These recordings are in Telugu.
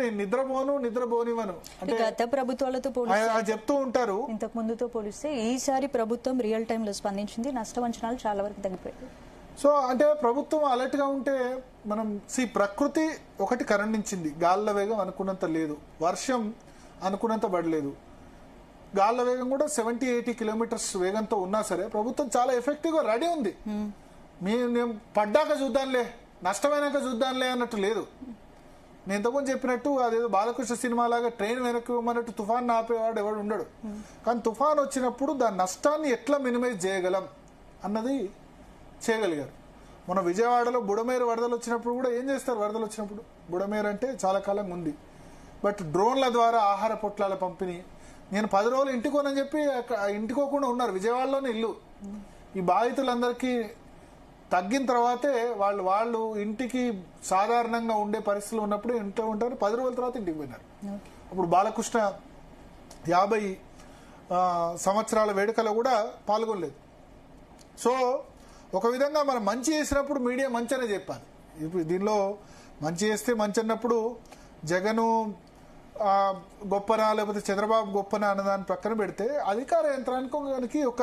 నేను నిద్రపోనివను అంటే గత ప్రభుత్వాలతో చెప్తూ ఉంటారు. ఇంతకు ముందుతో పోలిస్తే ఈసారి ప్రభుత్వం రియల్ టైమ్ లో స్పందించింది, నష్ట అంచనాలు చాలా వరకు తగ్గిపోయాయి. సో అంటే ప్రభుత్వం అలర్ట్ గా ఉంటే మనం ప్రకృతి ఒకటి కరుణించింది. గాల్ల వేగం అనుకున్నంత లేదు, వర్షం అనుకున్నంత పడలేదు. గాల్ల వేగం కూడా 70-80 కిలోమీటర్స్ వేగంతో ఉన్నా సరే ప్రభుత్వం చాలా ఎఫెక్టివ్ గా రెడీ ఉంది. మేము పడ్డాక చూద్దాంలే, నష్టమైనాక చూద్దాంలే అన్నట్టు లేదు. నేను ఇంతకుముందు చెప్పినట్టు అదేదో బాలకృష్ణ సినిమా లాగా ట్రైన్ వెనక్కి ఇవ్వమన్నట్టు తుఫాన్ ఆపేవాడు ఎవడు ఉండడు. కానీ తుఫాన్ వచ్చినప్పుడు దాని నష్టాన్ని ఎట్లా మినిమైజ్ చేయగలం అన్నది చేయగలిగారు. మన విజయవాడలో బుడమేరు వరదలు వచ్చినప్పుడు కూడా ఏం చేస్తారు? వరదలు వచ్చినప్పుడు బుడమేరు అంటే చాలా కాలం ఉంది, బట్ డ్రోన్ల ద్వారా ఆహార పొట్లాల పంపిణీ. నేను 10 రోజులు ఇంటికోనని చెప్పి ఇంటికోకుండా ఉన్నారు విజయవాడలోనే ఇల్లు. ఈ బాధితులందరికీ తగ్గిన తర్వాతే వాళ్ళు ఇంటికి సాధారణంగా ఉండే పరిస్థితులు ఉన్నప్పుడు ఇంట్లో ఉంటారు. 10 రోజుల తర్వాత ఇంటికి పోయినారు. అప్పుడు బాలకృష్ణ 50 సంవత్సరాల వేడుకలో కూడా పాల్గొనలేదు. సో ఒక విధంగా మనం మంచి చేసినప్పుడు మీడియా మంచి అనే చెప్పాలి. ఇప్పుడు దీనిలో మంచి చేస్తే మంచి అన్నప్పుడు జగను గొప్పనా లేకపోతే చంద్రబాబు గొప్పనా అన్నదాన్ని పక్కన పెడితే అధికార యంత్రాంగానికి ఒక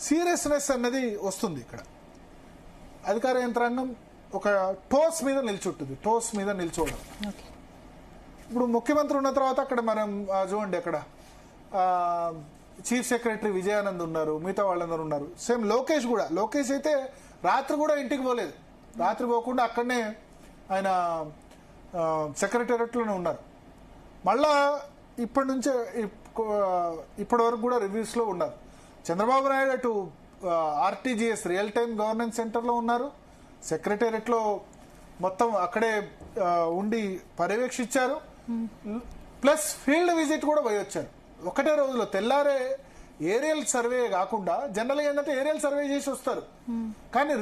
సీరియస్నెస్ అన్నది వస్తుంది. ఇక్కడ అధికార యంత్రాంగం ఒక టోస్ మీద నిల్చుంటుంది, టోస్ మీద నిల్చోవడం. ఇప్పుడు ముఖ్యమంత్రి ఉన్న తర్వాత అక్కడ మనం చూడండి, అక్కడ చీఫ్ సెక్రటరీ విజయానంద్ ఉన్నారు, మిగతా వాళ్ళందరూ ఉన్నారు. సేమ్ లోకేష్ అయితే రాత్రి కూడా ఇంటికి పోలేదు. రాత్రి పోకుండా అక్కడనే ఆయన సెక్రటేరియట్లోనే ఉన్నారు. మళ్ళా ఇప్పటి వరకు కూడా రివ్యూస్ లో ఉన్నారు. చంద్రబాబు నాయుడు అటు ఆర్టీజీఎస్ రియల్ టైమ్ గవర్నెన్స్ సెంటర్లో ఉన్నారు, సెక్రటేరియట్ లో మొత్తం అక్కడే ఉండి పర్యవేక్షించారు. ప్లస్ ఫీల్డ్ విజిట్ కూడా పోయి వచ్చారు ఒకటే రోజులో. తెల్లారే ఏరియల్ సర్వే కాకుండా జనరల్ గా ఏంటంటే ఏరియల్ సర్వే చేసి వస్తారు, కానీ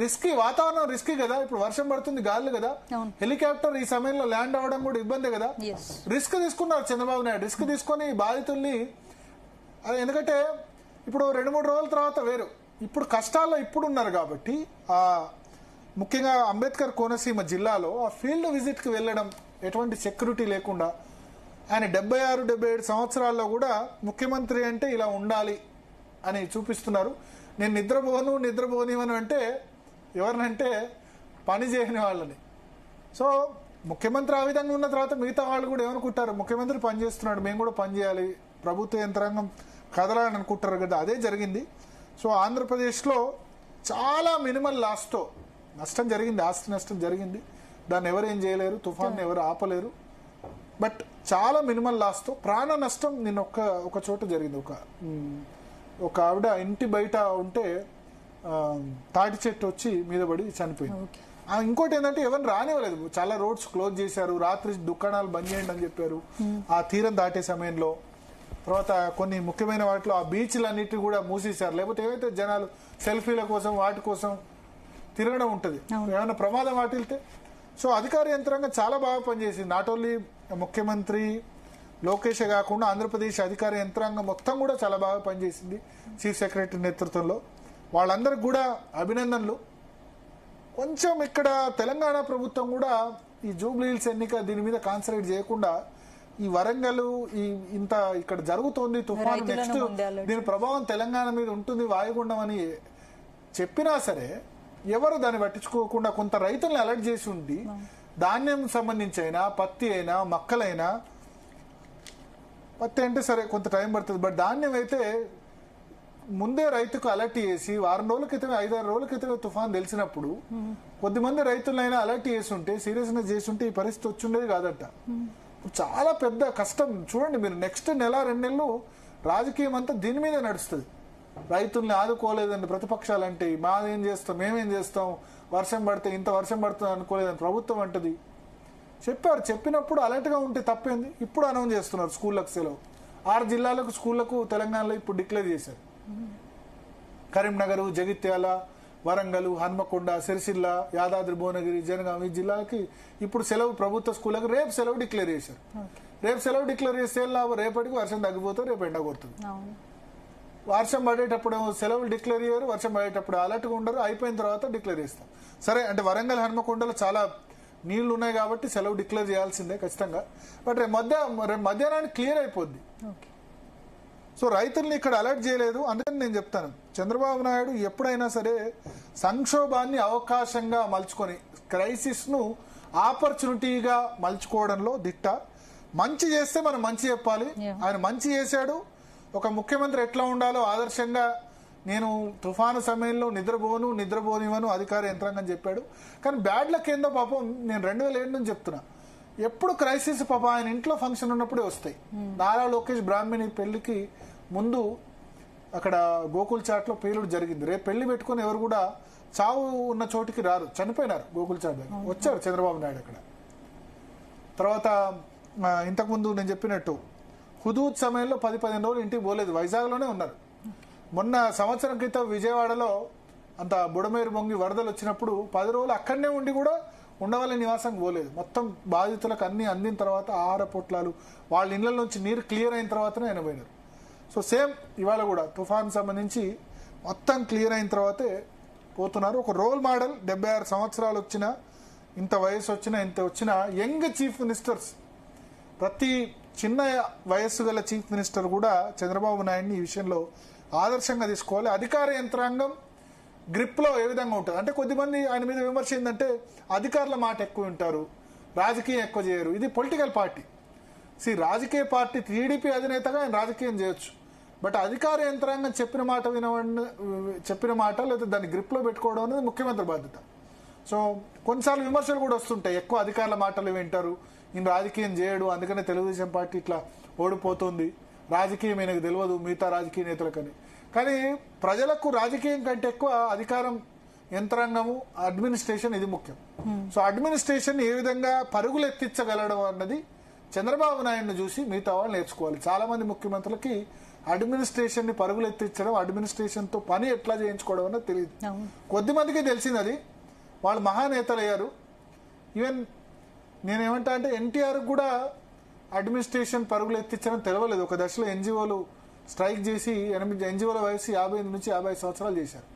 వాతావరణం రిస్కీ కదా. ఇప్పుడు వర్షం పడుతుంది, గాలి కదా, హెలికాప్టర్ ఈ సమయంలో ల్యాండ్ అవ్వడం కూడా ఇబ్బంది కదా. రిస్క్ తీసుకున్నారు చంద్రబాబు నాయుడు. రిస్క్ తీసుకుని బాధితుల్ని, ఎందుకంటే ఇప్పుడు 2-3 రోజుల తర్వాత వేరు, ఇప్పుడు కష్టాల్లో ఇప్పుడు ఉన్నారు కాబట్టి ముఖ్యంగా అంబేద్కర్ కోనసీమ జిల్లాలో ఆ ఫీల్డ్ విజిట్ కి వెళ్ళడం ఎటువంటి సెక్యూరిటీ లేకుండా, ఆయన 76-77 సంవత్సరాల్లో కూడా ముఖ్యమంత్రి అంటే ఇలా ఉండాలి అని చూపిస్తున్నారు. నేను నిద్రపోనివను అంటే ఎవరినంటే పని చేయని వాళ్ళని. సో ముఖ్యమంత్రి ఆ విధంగా ఉన్న తర్వాత మిగతా వాళ్ళు కూడా ఏమనుకుంటారు, ముఖ్యమంత్రి పని చేస్తున్నాడు, మేము కూడా పని చేయాలి, ప్రభుత్వ యంత్రాంగం కదలాలని అనుకుంటారు కదా. అదే జరిగింది. సో ఆంధ్రప్రదేశ్లో చాలా మినిమల్ లాస్తో నష్టం జరిగింది, ఆస్తి నష్టం జరిగింది. దాన్ని ఎవరు ఏం చేయలేరు, తుఫాన్ని ఎవరు ఆపలేరు. బట్ చాలా మినిమల్ లాస్తో ప్రాణ నష్టం నిన్న ఒక చోట జరిగింది. ఒక ఆవిడ ఇంటి బయట ఉంటే తాటి చెట్టు వచ్చి మీద పడి చనిపోయింది. ఇంకోటి ఏంటంటే ఎవరిని రానివ్వలేదు, చాలా రోడ్స్ క్లోజ్ చేశారు, రాత్రి దుకాణాలు బంద్ చేయండి అని చెప్పారు ఆ తీరం దాటే సమయంలో. తర్వాత కొన్ని ముఖ్యమైన వాటిలో ఆ బీచ్లన్నిటిని కూడా మూసేశారు. లేకపోతే ఏవైతే జనాలు సెల్ఫీల కోసం వాటి కోసం తిరగడం ఉంటుంది, ఏమైనా ప్రమాదం వాటిల్తే. సో అధికార యంత్రాంగం చాలా బాగా పనిచేసింది. నాట్ ఓన్లీ ముఖ్యమంత్రి లోకేషే కాకుండా ఆంధ్రప్రదేశ్ అధికార యంత్రాంగం మొత్తం కూడా చాలా బాగా పనిచేసింది చీఫ్ సెక్రటరీ నేతృత్వంలో. వాళ్ళందరికి కూడా అభినందనలు. కొంచెం ఇక్కడ తెలంగాణ ప్రభుత్వం కూడా ఈ జూబ్లీ హిల్స్ ఎన్నిక దీని మీద కాన్సన్ట్రేట్ చేయకుండా ఈ వరంగల్ ఇంత ఇక్కడ జరుగుతోంది తుఫాను, నెక్స్ట్ దీని ప్రభావం తెలంగాణ మీద ఉంటుంది వాయుగుండం అని చెప్పినా సరే ఎవరు దాన్ని పట్టించుకోకుండా కొంత రైతులను అలర్ట్ చేసి ఉండి ధాన్యం సంబంధించి అయినా పత్తి అయినా మక్కలైనా, పత్తి అంటే సరే కొంత టైం పడుతుంది, బట్ ధాన్యం అయితే ముందే రైతుకు అలర్ట్ చేసి 4 రోజుల క్రితమే 5-6 రోజుల క్రితమే తుఫాన్ తెలిసినప్పుడు కొద్దిమంది రైతులైనా అలర్ట్ చేసి ఉంటే, సీరియస్నెస్ చేసి ఉంటే ఈ పరిస్థితి వచ్చిండేది కాదట. చాలా పెద్ద కష్టం. చూడండి మీరు, నెక్స్ట్ 1-2 నెలలు రాజకీయం అంతా దీని మీదే నడుస్తుంది. రైతుల్ని ఆదుకోలేదండి ప్రతిపక్షాలంటే, మాదేం చేస్తాం, మేమేం చేస్తాం, వర్షం పడితే ఇంత వర్షం పడుతుంది అనుకోలేదని ప్రభుత్వం అంటది. చెప్పినప్పుడు అలర్ట్గా ఉంటే తప్పేంది. ఇప్పుడు అనౌన్స్ చేస్తున్నారు స్కూళ్ళకు సెలవు. 6 జిల్లాలకు స్కూళ్లకు తెలంగాణలో ఇప్పుడు డిక్లేర్ చేశారు. కరీంనగర్, జగిత్యాల, వరంగల్, హన్మకొండ, సిరిసిల్ల, యాదాద్రి భువనగిరి, జనగాం ఈ జిల్లాలకి ఇప్పుడు సెలవు, ప్రభుత్వ స్కూళ్ళకు రేపు సెలవు డిక్లేర్ చేశారు. రేపు సెలవు డిక్లేర్ చేస్తే రేపటికి వర్షం తగ్గిపోతే రేపు ఎండ కొడుతుంది. వర్షం పడేటప్పుడు సెలవులు డిక్లేర్ చేయరు, వర్షం పడేటప్పుడు అలర్ట్గా ఉండరు, అయిపోయిన తర్వాత డిక్లేర్ చేస్తాం. సరే అంటే వరంగల్, హన్మకొండలో చాలా నీళ్లు ఉన్నాయి కాబట్టి సెలవు డిక్లేర్ చేయాల్సిందే ఖచ్చితంగా. బట్ రేపు మధ్యాహ్నానికి క్లియర్ అయిపోద్ది. ఓకే. సో రైతుల్ని ఇక్కడ అలర్ట్ చేయలేదు. అందుకని నేను చెప్తాను, చంద్రబాబు నాయుడు ఎప్పుడైనా సరే సంక్షోభాన్ని అవకాశంగా మలుచుకొని క్రైసిస్ను ఆపర్చునిటీగా మలుచుకోవడంలో దిట్ట. మంచి చేస్తే మనం మంచి చెప్పాలి. ఆయన మంచి చేశాడు. ఒక ముఖ్యమంత్రి ఎట్లా ఉండాలో ఆదర్శంగా నేను తుఫాను సమయంలో నిద్రపోనివను అధికార యంత్రాంగం చెప్పాడు. కానీ బ్యాడ్ లక్ ఏందో పాపం నేను 2007 నుంచి చెప్తున్నా, ఎప్పుడు క్రైసిస్ పాప ఆయన ఇంట్లో ఫంక్షన్ ఉన్నప్పుడే వస్తాయి. నారా లోకేష్ బ్రాహ్మణి పెళ్లికి ముందు అక్కడ గోకుల్ చాట్లో పేలుడు జరిగింది. రేపు పెళ్లి పెట్టుకుని ఎవరు కూడా చావు ఉన్న చోటికి రారు, చనిపోయినారు గోకుల్ చాట్ దగ్గర. వచ్చారు చంద్రబాబు నాయుడు అక్కడ. తర్వాత ఇంతకుముందు నేను చెప్పినట్టు హుదూద్ సమయంలో 10-15 రోజులు ఇంటికి పోలేదు, వైజాగ్లోనే ఉన్నారు. మొన్న సంవత్సరం క్రితం విజయవాడలో అంత బుడమేరు పొంగి వరదలు వచ్చినప్పుడు 10 రోజులు అక్కడనే ఉండి కూడా ఉండవల్లి నివాసం పోలేదు. మొత్తం బాధితులకు అన్ని అందిన తర్వాత ఆహార పొట్లాలు వాళ్ళ ఇళ్ల నుంచి నీరు క్లియర్ అయిన తర్వాతనే ఆయన పోయినారు. సో సేమ్ ఇవాళ కూడా తుఫాన్ సంబంధించి మొత్తం క్లియర్ అయిన తర్వాతే పోతున్నారు. ఒక రోల్ మోడల్, 76 సంవత్సరాలు వచ్చినా, ఇంత వయసు వచ్చినా, ఇంత వచ్చినా యంగ్ చీఫ్ మినిస్టర్స్, ప్రతి చిన్న వయస్సు గల చీఫ్ మినిస్టర్ కూడా చంద్రబాబు నాయుడిని ఈ విషయంలో ఆదర్శంగా తీసుకోవాలి. అధికార యంత్రాంగం గ్రిప్లో ఏ విధంగా ఉంటుంది అంటే, కొద్దిమంది ఆయన మీద విమర్శ ఏంటంటే అధికారుల మాట ఎక్కువ వింటారు, రాజకీయం ఎక్కువ చేయరు. ఇది పొలిటికల్ పార్టీ. రాజకీయ పార్టీ టీడీపీ అధినేతగా ఆయన రాజకీయం చేయొచ్చు. బట్ అధికార యంత్రాంగం చెప్పిన మాట లేదా దాన్ని గ్రిప్లో పెట్టుకోవడం అనేది ముఖ్యమంత్రి బాధ్యత. సో కొన్నిసార్లు విమర్శలు కూడా వస్తుంటాయి, ఎక్కువ అధికారుల మాటలు వింటారు, ఈయన రాజకీయం చేయడు, అందుకనే తెలుగుదేశం పార్టీ ఇట్లా ఓడిపోతుంది, రాజకీయం ఈయనకు తెలియదు మిగతా రాజకీయ నేతలకని. కానీ ప్రజలకు రాజకీయం కంటే ఎక్కువ అధికారం, యంత్రాంగము, అడ్మినిస్ట్రేషన్ ఇది ముఖ్యం. సో అడ్మినిస్ట్రేషన్ ఏ విధంగా పరుగులు ఎత్తించగలడం అన్నది చంద్రబాబు నాయుడుని చూసి మిగతా వాళ్ళు నేర్చుకోవాలి. చాలా మంది ముఖ్యమంత్రులకి అడ్మినిస్ట్రేషన్ ని పరుగులు ఎత్తించడం, అడ్మినిస్ట్రేషన్ తో పని ఎట్లా చేయించుకోవడం అన్నది తెలియదు. కొద్దిమందికి తెలిసింది, అది వాళ్ళు మహానేతలు అయ్యారు. ఈవెన్ నేనేమంటా అంటే ఎన్టీఆర్ కూడా అడ్మినిస్ట్రేషన్ పరుగులు ఎత్తించడం తెలియలేదు. ఒక దశలో ఎన్జిఓలు స్ట్రైక్ చేసి ఎన్జిఓల వయసు 50 నుంచి 50 సంవత్సరాలు చేశారు.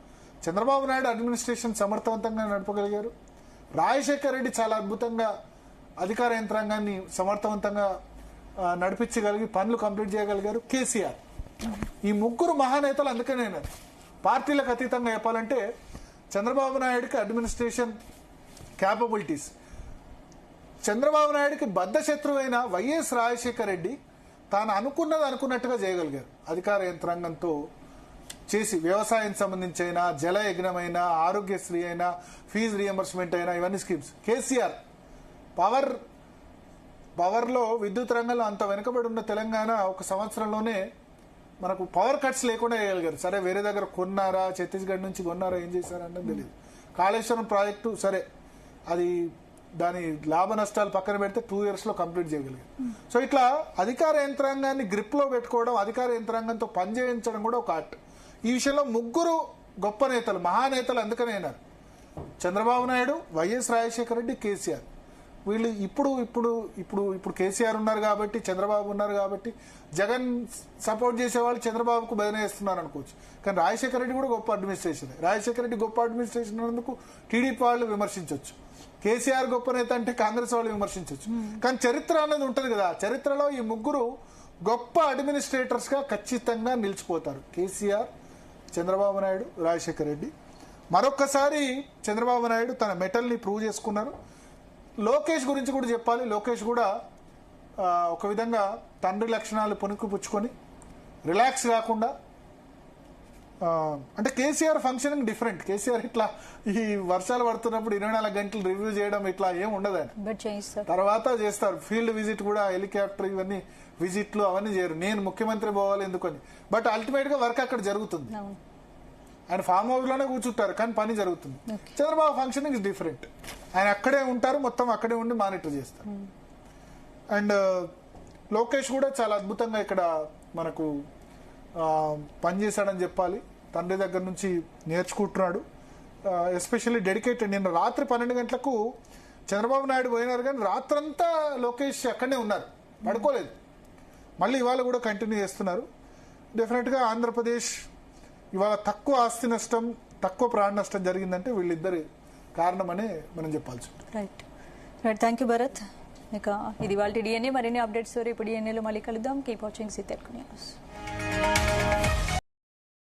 చంద్రబాబు నాయుడు అడ్మినిస్ట్రేషన్ సమర్థవంతంగా నడపగలిగారు. రాజశేఖర్ రెడ్డి చాలా అద్భుతంగా అధికార యంత్రాంగాన్ని సమర్థవంతంగా నడిపించగలిగి పనులు కంప్లీట్ చేయగలిగారు. కేసీఆర్, ఈ ముగ్గురు మహానేతలు అందుకనే పార్టీలకు అతీతంగా చెప్పాలంటే చంద్రబాబు నాయుడుకి అడ్మినిస్ట్రేషన్ క్యాపబిలిటీస్, చంద్రబాబు నాయుడుకి బద్ధ శత్రువైన వైఎస్ రాజశేఖర రెడ్డి తాను అనుకున్నట్టుగా చేయగలిగారు. అధికార యంత్రాంగంతో చేసి వ్యవసాయం సంబంధించి అయినా, జల యజ్ఞమైనా, ఆరోగ్యశ్రీ అయినా, ఫీజు రియంబర్స్మెంట్ అయినా, ఇవన్నీ స్కీమ్స్. కేసీఆర్ పవర్లో విద్యుత్ రంగంలో అంత వెనుకబడి ఉన్న తెలంగాణ ఒక సంవత్సరంలోనే మనకు పవర్ కట్స్ లేకుండా చేయగలిగారు. సరే వేరే దగ్గర కొన్నారా, ఛత్తీస్గఢ్ నుంచి కొన్నారా, ఏం చేశారా అన్నది తెలియదు. కాళేశ్వరం ప్రాజెక్టు సరే అది దాని లాభ నష్టాలు పక్కన పెడితే 2 years లో కంప్లీట్ చేయగలిగారు. సో ఇట్లా అధికార యంత్రాంగాన్ని గ్రిప్ లో పెట్టుకోవడం, అధికార యంత్రాంగంతో పనిచేయించడం కూడా ఒక ఆర్ట్. ఈ విషయంలో ముగ్గురు గొప్ప నేతలు, మహానేతలు అందుకనే అయినారు. చంద్రబాబు నాయుడు, వైఎస్ రాజశేఖర రెడ్డి, కేసీఆర్. వీళ్ళు ఇప్పుడు కేసీఆర్ ఉన్నారు కాబట్టి, చంద్రబాబు ఉన్నారు కాబట్టి జగన్ సపోర్ట్ చేసేవాళ్ళు చంద్రబాబుకు బదిలీ చేస్తున్నారు అనుకోవచ్చు. కానీ రాజశేఖర రెడ్డి కూడా గొప్ప అడ్మినిస్ట్రేషన్. రాజశేఖర రెడ్డి గొప్ప అడ్మినిస్ట్రేషన్ అన్నందుకు టీడీపీ వాళ్ళు విమర్శించవచ్చు. కేసీఆర్ గొప్ప నేత అంటే కాంగ్రెస్ వాళ్ళు విమర్శించవచ్చు. కానీ చరిత్ర అనేది ఉంటుంది కదా, చరిత్రలో ఈ ముగ్గురు గొప్ప అడ్మినిస్ట్రేటర్స్ గా ఖచ్చితంగా నిలిచిపోతారు. కేసీఆర్, చంద్రబాబు నాయుడు, రాజశేఖర రెడ్డి. మరొక్కసారి చంద్రబాబు నాయుడు తన మెటల్ ని ప్రూవ్ చేసుకున్నారు. లోకేష్ గురించి కూడా చెప్పాలి. లోకేష్ కూడా ఒక విధంగా తండ్రి లక్షణాలు పుచ్చుకొని రిలాక్స్ కాకుండా, అంటే కేసీఆర్ ఫంక్షనింగ్ డిఫరెంట్. కేసీఆర్ ఇట్లా ఈ వర్షాలు పడుతున్నప్పుడు 24 గంటలు రివ్యూ చేయడం ఇట్లా ఏం ఉండదు. ఆయన తర్వాత చేస్తారు ఫీల్డ్ విజిట్ కూడా, హెలికాప్టర్ ఇవన్నీ విజిట్లు అవన్నీ చేయరు. నేను ముఖ్యమంత్రి పోవాలి ఎందుకని, బట్ అల్టిమేట్ గా వర్క్ అక్కడ జరుగుతుంది. ఆయన ఫామ్ హౌస్ లోనే కూర్చుంటారు కానీ పని జరుగుతుంది. Chandrababu functioning is different. ఆయన అక్కడే ఉంటారు, మొత్తం అక్కడే ఉండి మానిటర్ చేస్తారు. అండ్ లోకేష్ కూడా చాలా అద్భుతంగా ఇక్కడ మనకు పనిచేశాడని చెప్పాలి. తండ్రి దగ్గర నుంచి నేర్చుకుంటున్నాడు. Especially dedicated. నిన్న రాత్రి 12 గంటలకు చంద్రబాబు నాయుడు పోయినారు కానీ రాత్రంతా లోకేష్ అక్కడనే ఉన్నారు, పడుకోలేదు. మళ్ళీ ఇవాళ కూడా కంటిన్యూ చేస్తున్నారు. డెఫినెట్గా ఆంధ్రప్రదేశ్ ఇవాళ తక్కువ ఆస్తి నష్టం, తక్కువ ప్రాణ నష్టం జరిగిందంటే వీళ్ళిద్దరి కారణమనే మనం చెప్పాల్సి ఉంటుంది. రైట్. Thank you Bharat. ఇక ఇది వాళ్ళ డిఎన్ఏ. మరిన్ని అప్డేట్స్ ఇప్పుడు డిఎన్ఏలో మళ్ళీ కలుద్దాం. Keep watching see Telugu news.